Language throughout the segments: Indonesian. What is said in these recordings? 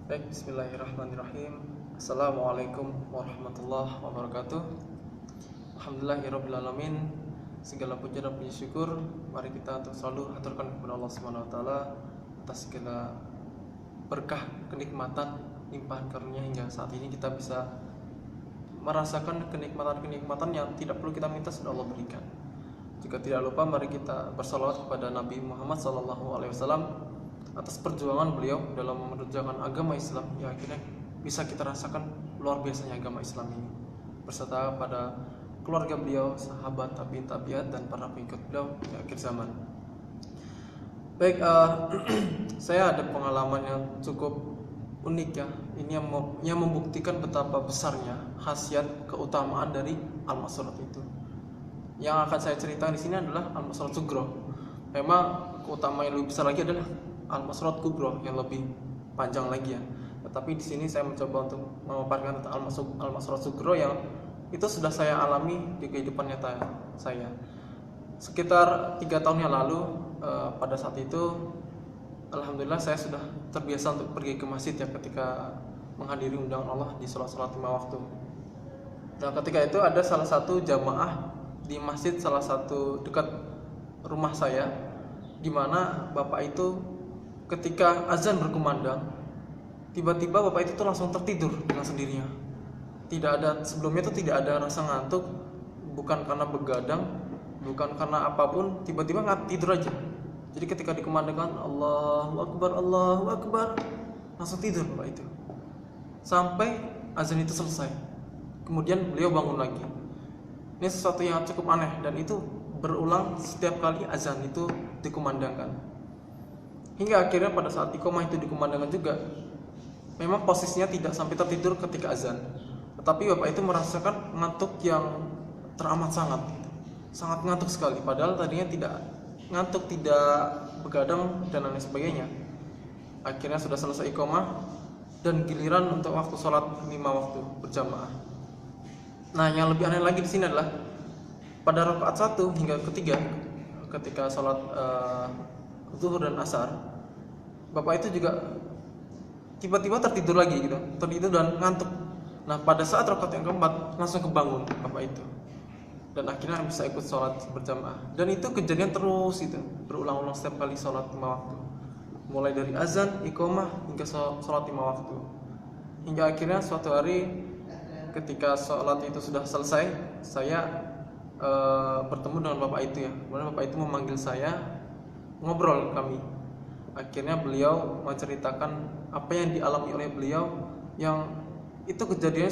Baik, bismillahirrahmanirrahim. Assalamualaikum warahmatullahi wabarakatuh. Alhamdulillahirrahmanirrahim. Segala puji dan puji syukur mari kita untuk selalu aturkan kepada Allah Subhanahu wa taala atas segala berkah, kenikmatan, limpahan karunia hingga saat ini kita bisa merasakan kenikmatan-kenikmatan yang tidak perlu kita minta sudah Allah berikan. Juga tidak lupa mari kita bersalawat kepada Nabi Muhammad SAW atas perjuangan beliau dalam mengerjakan agama Islam yang akhirnya bisa kita rasakan luar biasanya agama Islam ini, berserta pada keluarga beliau, sahabat, tabi'in, tabi'at, dan para pengikut beliau di akhir zaman. Baik, saya ada pengalaman yang cukup unik ya. Ini yang membuktikan betapa besarnya khasiat keutamaan dari Al-Ma'surat itu. Yang akan saya ceritakan di sini adalah Al-Ma'surat Sughra. Memang keutamaan yang lebih besar lagi adalah Al-Ma'surat Kubra yang lebih panjang lagi ya. Tetapi di sini saya mencoba untuk memaparkan tentang Al-Ma'surat Sughra yang itu sudah saya alami di kehidupan nyata saya. Sekitar 3 tahun yang lalu, pada saat itu alhamdulillah saya sudah terbiasa untuk pergi ke masjid ya ketika menghadiri undangan Allah di sholat-sholat 5 waktu. Nah, ketika itu ada salah satu jamaah di masjid salah satu dekat rumah saya, di mana bapak itu ketika azan berkumandang, tiba-tiba bapak itu tuh langsung tertidur dengan sendirinya. Sebelumnya itu tidak ada rasa ngantuk, bukan karena begadang, bukan karena apapun, tiba-tiba tidur aja. Jadi ketika dikumandangkan Allahu Akbar, langsung tidur bapak itu sampai azan itu selesai. Kemudian beliau bangun lagi. Ini sesuatu yang cukup aneh dan itu berulang setiap kali azan itu dikumandangkan. Hingga akhirnya pada saat iqamah itu dikumandangkan juga, memang posisinya tidak sampai tertidur ketika azan, tetapi bapak itu merasakan ngantuk yang teramat sangat ngantuk sekali. Padahal tadinya tidak ngantuk, tidak begadang dan lain sebagainya. Akhirnya sudah selesai iqamah dan giliran untuk waktu sholat 5 waktu berjamaah. Nah, yang lebih aneh lagi di sini adalah pada rakaat 1 hingga ketiga, ketika sholat zuhur dan asar, bapak itu juga tiba-tiba tertidur lagi gitu, tertidur dan ngantuk. Nah, pada saat rakaat yang keempat langsung kebangun bapak itu dan akhirnya bisa ikut sholat berjamaah. Dan itu kejadian terus itu berulang-ulang setiap kali sholat 5 waktu, mulai dari azan, iqamah hingga sholat 5 waktu. Hingga akhirnya suatu hari ketika sholat itu sudah selesai, saya bertemu dengan bapak itu ya. Kemudian bapak itu memanggil saya, ngobrol kami. Akhirnya beliau menceritakan apa yang dialami oleh beliau, yang itu kejadiannya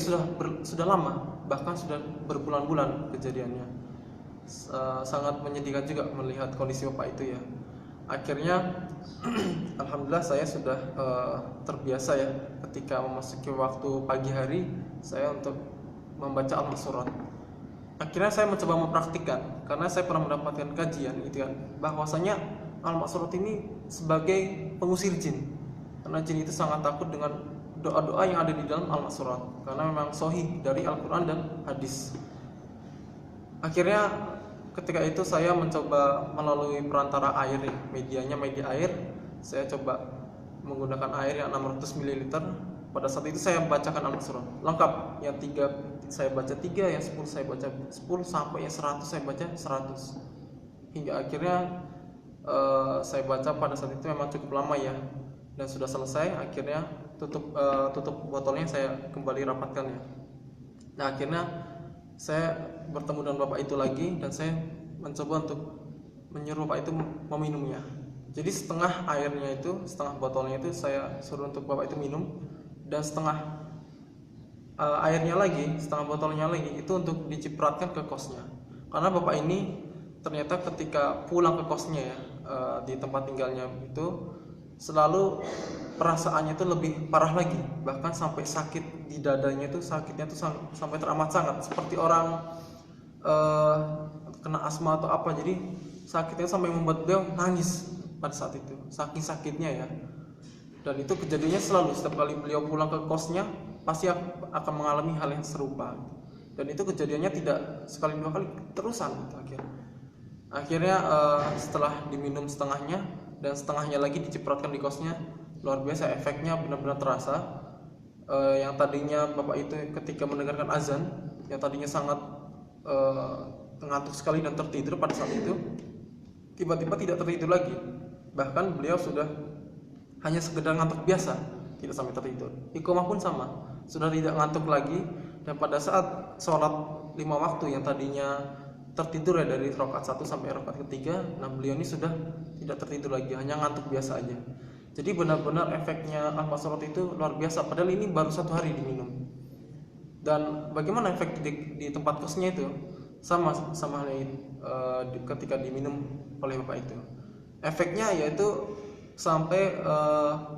sudah lama, bahkan sudah berbulan-bulan kejadiannya. Sangat menyedihkan juga melihat kondisi bapak itu ya. Akhirnya alhamdulillah saya sudah terbiasa ya ketika memasuki waktu pagi hari saya untuk membaca Al-Ma'surat. Akhirnya saya mencoba mempraktikkan karena saya pernah mendapatkan kajian gitu kan, bahwasanya Al-Ma'surat ini sebagai pengusir jin, karena jin itu sangat takut dengan doa-doa yang ada di dalam Al-Ma'surat, karena memang sahih dari Al-Quran dan hadis. Akhirnya ketika itu saya mencoba melalui perantara air, medianya media air. Saya coba menggunakan air yang 600 ml. Pada saat itu saya bacakan Al-Ma'surat lengkap, yang 3 saya baca 3, yang 10 saya baca 10, sampai yang 100 saya baca 100. Hingga akhirnya saya baca pada saat itu memang cukup lama ya, dan sudah selesai. Akhirnya tutup botolnya saya kembali rapatkan ya. Nah, akhirnya saya bertemu dengan bapak itu lagi dan saya mencoba untuk menyuruh bapak itu meminumnya. Jadi setengah airnya itu, setengah botolnya itu saya suruh untuk bapak itu minum, dan setengah airnya lagi, setengah botolnya lagi itu untuk dicipratkan ke kosnya. Karena bapak ini ternyata ketika pulang ke kosnya ya, di tempat tinggalnya itu, selalu perasaannya itu lebih parah lagi, bahkan sampai sakit di dadanya itu, sakitnya itu sampai teramat sangat, seperti orang kena asma atau apa. Jadi sakitnya sampai membuat beliau nangis pada saat itu, saking sakitnya ya. Dan itu kejadiannya selalu setiap kali beliau pulang ke kosnya pasti akan mengalami hal yang serupa. Dan itu kejadiannya tidak sekali dua kali, terusan gitu. Akhirnya setelah diminum setengahnya dan setengahnya lagi dicipratkan di kosnya, luar biasa, efeknya benar-benar terasa. Yang tadinya Bapak itu ketika mendengarkan azan, yang tadinya sangat ngantuk sekali dan tertidur pada saat itu, tiba-tiba tidak tertidur lagi. Bahkan beliau sudah hanya sekedar ngantuk biasa, tidak sampai tertidur. Iqomah pun sama, sudah tidak ngantuk lagi. Dan pada saat sholat 5 waktu yang tadinya tertidur ya dari rakaat 1 sampai rakaat ketiga, nah beliau ini sudah tidak tertidur lagi, hanya ngantuk biasa aja. Jadi benar-benar efeknya al-masrat itu luar biasa. Padahal ini baru 1 hari diminum. Dan bagaimana efek di tempat kosnya itu sama halnya ketika diminum oleh bapak itu. Efeknya yaitu sampai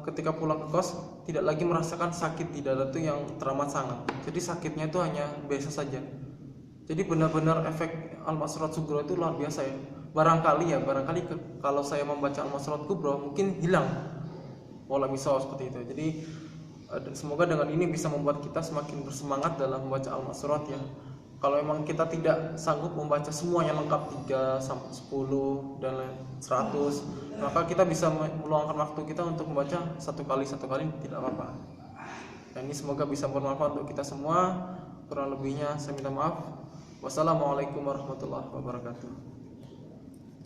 ketika pulang ke kos tidak lagi merasakan sakit di dada itu yang teramat sangat. Jadi sakitnya itu hanya biasa saja. Jadi benar-benar efek al-masrat sugro itu luar biasa ya. Barangkali kalau saya membaca al-masrat kubro mungkin hilang pola misal seperti itu. Jadi semoga dengan ini bisa membuat kita semakin bersemangat dalam membaca al-masrat ya. Kalau memang kita tidak sanggup membaca semuanya lengkap 3 sampai 10 dan 100, maka kita bisa meluangkan waktu kita untuk membaca satu kali tidak apa-apa. Dan ini semoga bisa bermanfaat untuk kita semua. Kurang lebihnya saya minta maaf. Wassalamualaikum warahmatullahi wabarakatuh.